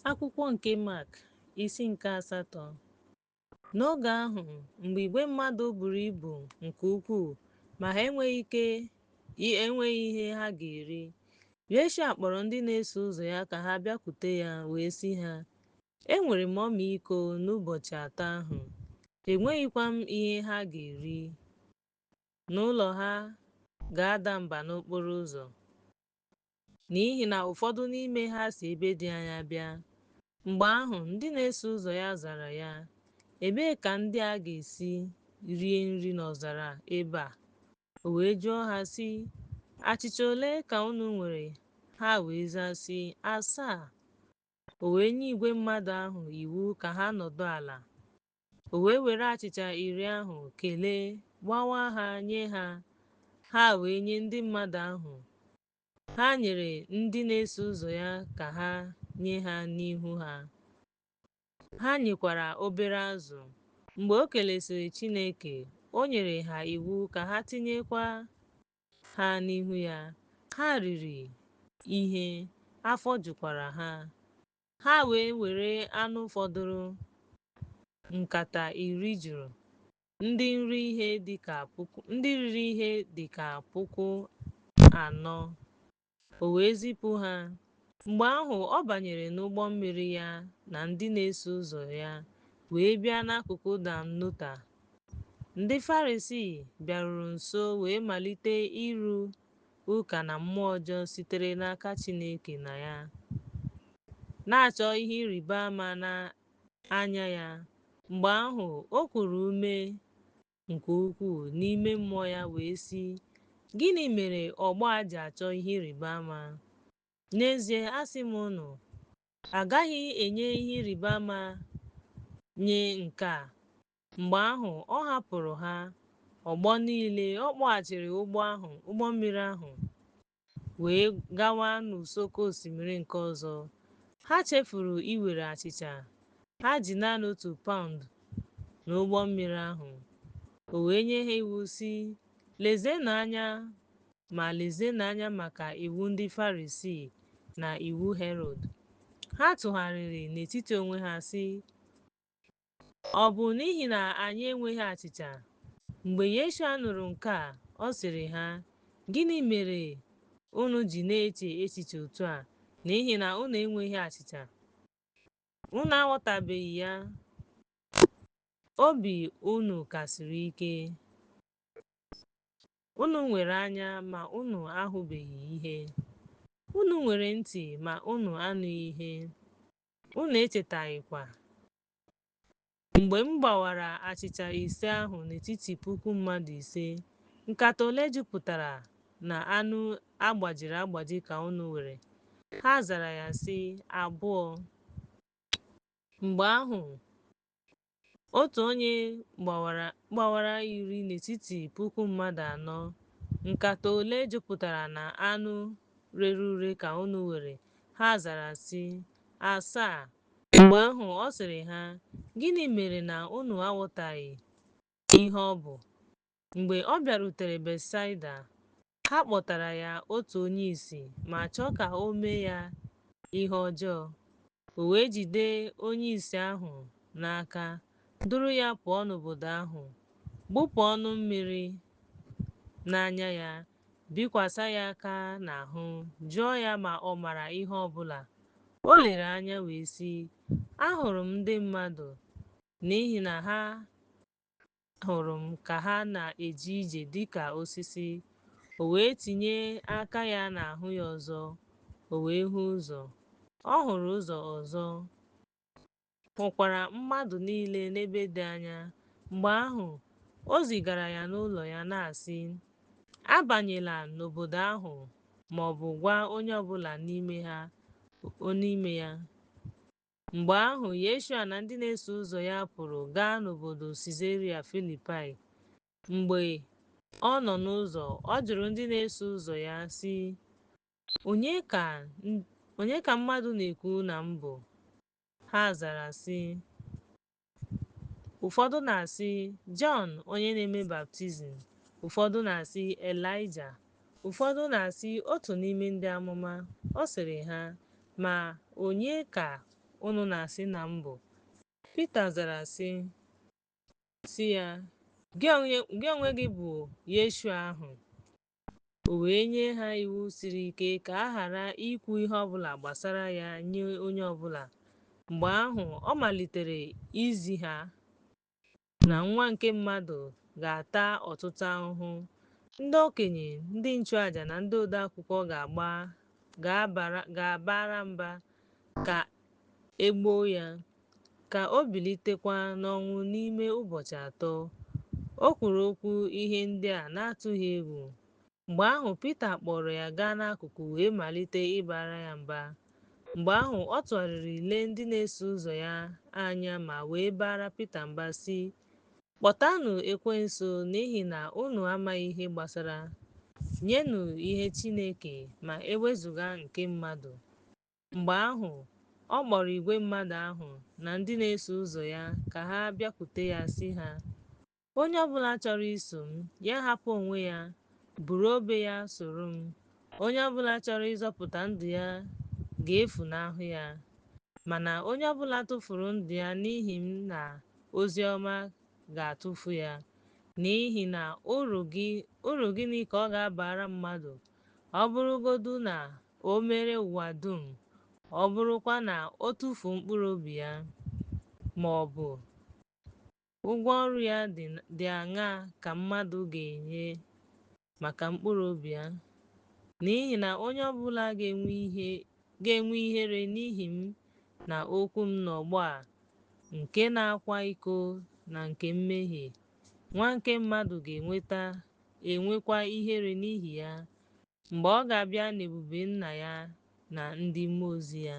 Akwụkwọ nke Mak isi nke 8. N'oge ahụ, mgbe igwe mmadụ buru ibu nke ukwuu ma ha enweghị ihe ha ga-eri, Yeshua kpọrọ ndị na-eso ụzọ ya ka ha bịakwute ya wee sị ha, enwere m ọmịiko n'ụbọchị atọ ahụ, enweghịkwa m ihe ha ga-eri. N'ụlọ ha ga-ada mba n'okporo ụzọ, n'ihi na ụfọdụ n'ime ha si ebe dị anya bịa. Mgbe ahụ ndị na-eso ụzọ ya zara ya, ebee ka ndị a ga-esi rie nri n'ọzara ebe a? O wee jụọ ha sị, achịcha ole ka unu nwere? Ha wee zaa sị, 7. O wee nye igwe mmadụ ahụ iwu ka ha nọdụ ala. O wee were achịcha 10 ahụ kelee, gbawaa ha nye ha. Ha wee nye ndị mmadụ ahụ. Ha nyere ndị na-eso ụzọ ya ka ha nye ha n'ihu ha. Ha nyekwara obere azụ. Mgbe o kelesịrị Chineke, o nyere ha iwu ka ha tinyekwa ha n'ihu ya. Ha riri ihe, afọ jukwara ha. Ha wee were anụ fọdụrụ, nkata 10 juru, ndị riri ihe dịka 4,000. O wee zipụ ha. Mgbe ahụ ọ banyere n'ụgbọ mmiri ya na ndị na-eso ụzọ ya wee bịa n'akụkụ Dalmanuta. Ndị Farisii bịaruru nso wee malite ịrụ ụka na mmụọ ọjọọ sitere n'aka Chineke na ya, na-achọ ihe ịrịba ama n'anya ya. Mgbe ahụ o kuru ume nke ukwuu n'ime mmụọ ya wee sị, gịnị mere ọgbọ a ji achọ ihe ịrịba ama? N'ezie asị m unu, agaghị enye ihe ịrịba ama nye nke a. Mgbe ahụ ọ hapụrụ ha ọgbọ niile, ọ kpọghachiri ụgbọ mmiri ahụ wee gawa n'ụsọkụ osimiri nke ọzọ. Ha chefuru iwere achịcha. Ha ji naanị 1 paụnd n'ụgbọ mmiri ahụ. O wee nye ha iwu sị, lezienụ anya maka iwu ndị Farisii na iwu Herọd. Ha tụgharịrị n'etiti onwe ha sị, ọ bụ n'ihi na anyị enweghị achịcha? Mgbe Yeshua nụrụ nke a, ọ sịrị ha, gịnị mere unu ji na-eche echiche otu a, n'ihi na unu enweghị achịcha? Unu aghọtabeghị ya? Obi unu ka siri ike. Unu nwere anya ma unu ahụbeghị ihe. Unu nwere ntị ma unu anụghị ihe. Unu echetaghịkwa mgbe m gbawara achịcha 5 ahụ n'etiti 5,000, nkata ole jupụtara na anụ agbajiri agbaji ka unu nwere? Ha zara ya sị, 2. Mgbe ahụ otu onye gbawara 10 n'etiti 4,000, nkata ole jupụtara na anụ rere ure ka unu nwere? Ha zara sị, 7. Mgbe ahụ ọ sịrị ha, gịnị mere na unu aghọtaghị ihe ọ bụ? Mgbe ọ bịarutere Betsaida, ha kpọtara ya otu onye ìsì ma chọọ ka o mee ya ihe ọjọọ. O wee jide onye ìsì ahụ n'aka, duru ya pụọ n'obodo ahụ, gbụpụ ọnụ mmiri n'anya ya, bikwasị ya aka n'ahụ, jụọ ya ma ọ maara ihe ọbụla. O lere anya wee sị, ahụrụ m ndị mmadụ, n'ihi na ha hụrụ m ka ha na-eje ije dịka osisi. O wee tinye aka ya n'ahụ ya ọzọ, o wee hụ ụzọ. Ọ hụrụ ụzọ ọzọ, hụkwara mmadụ niile n'ebe dị anya. Mgbe ahụ o zigara ya n'ụlọ ya na-asị, abanyela n'obodo ahụ ma ọ bụ gwa onye ọbụla n'ime ya. Mgbe ahụ Yeshua na ndị na-eso ụzọ ya pụrụ gaa n'obodo Sizaria Filipai. Mgbe ọ nọ n'ụzọ, ọ jụrụ ndị na-eso ụzọ ya sị, onye ka mmadụ na-ekwu na m bụ? Ha zara sị, ụfọdụ na-asị Jọn onye na-eme baptizim, ụfọdụ na-asị Elaịja, ụfọdụ na-asị otu n'ime ndị amụma. Ọ sịrị ha, ma onye ka unu na-asị na m bụ?” Pita zara sị ya, gị onwe gị bụ Yeshua ahụ.” O wee nye ha iwu siri ike ka a ghara ikwu ihe ọbụla gbasara ya nye onye ọbụla. Mgbe ahụ ọ malitere izi ha na Nwa nke Mmadụ ga-ata ọtụtụ ahụhụ. Ndị okenye, ndị nchụaja na ndị ode akwụkwọ ga-abara mba ka e gbuo ya, ka o bilitekwa n'ọnwụ n'ime ụbọchị atọ. O kwuru okwu ihe ndị a na-atụghị egwu. Mgbe ahụ Pita kpọrọ ya gaa n'akụkụ wee malite ịbara ya mba. Mgbe ahụ ọ tụgharịrị lee ndị na-eso ụzọ ya anya ma wee bara Pita mba sị, “Kpọtanụ ekwensu, n'ihi na unu amaghị ihe gbasara. Nyenụ ihe Chineke ma ewezuga nke mmadụ.” Mgbe ahụ ọ kpọrọ igwe mmadụ ahụ na ndị na-eso ụzọ ya ka ha bịakwute ya sị ha, “Onye ọbụla chọrọ iso m, ya hapụ onwe ya, buru obe ya soro m. Onye ọbụla chọrọ ịzọpụta ndụ ya ga-efunahụ ya. Mana onye ọbụla tụfuru ndụ ya n'ihi m na ozi ọma ga-atụfu ya. N'ihi na uru gịnị ka ọ ga-abara mmadụ ọ bụrụgodu na o mere ụwa dum, ọ bụrụkwa na o tufuo mkpụrụ obi ya? Ma ọ bụ ụgwọ ọrụ ya dị aṅaa ka mmadụ ga-enye maka mkpụrụ obi ya? N'ihi na onye ọbụla ga-enwe ihere n'ihi m na okwu m n'ọgbọ a, nke na-akwa iko na nke mmehie, Nwa nke Mmadụ ga-enwekwa ihere n'ihi ya, mgbe ọ ga-abịa n'ebube Nna ya na ndị mmụọ ozi ya.”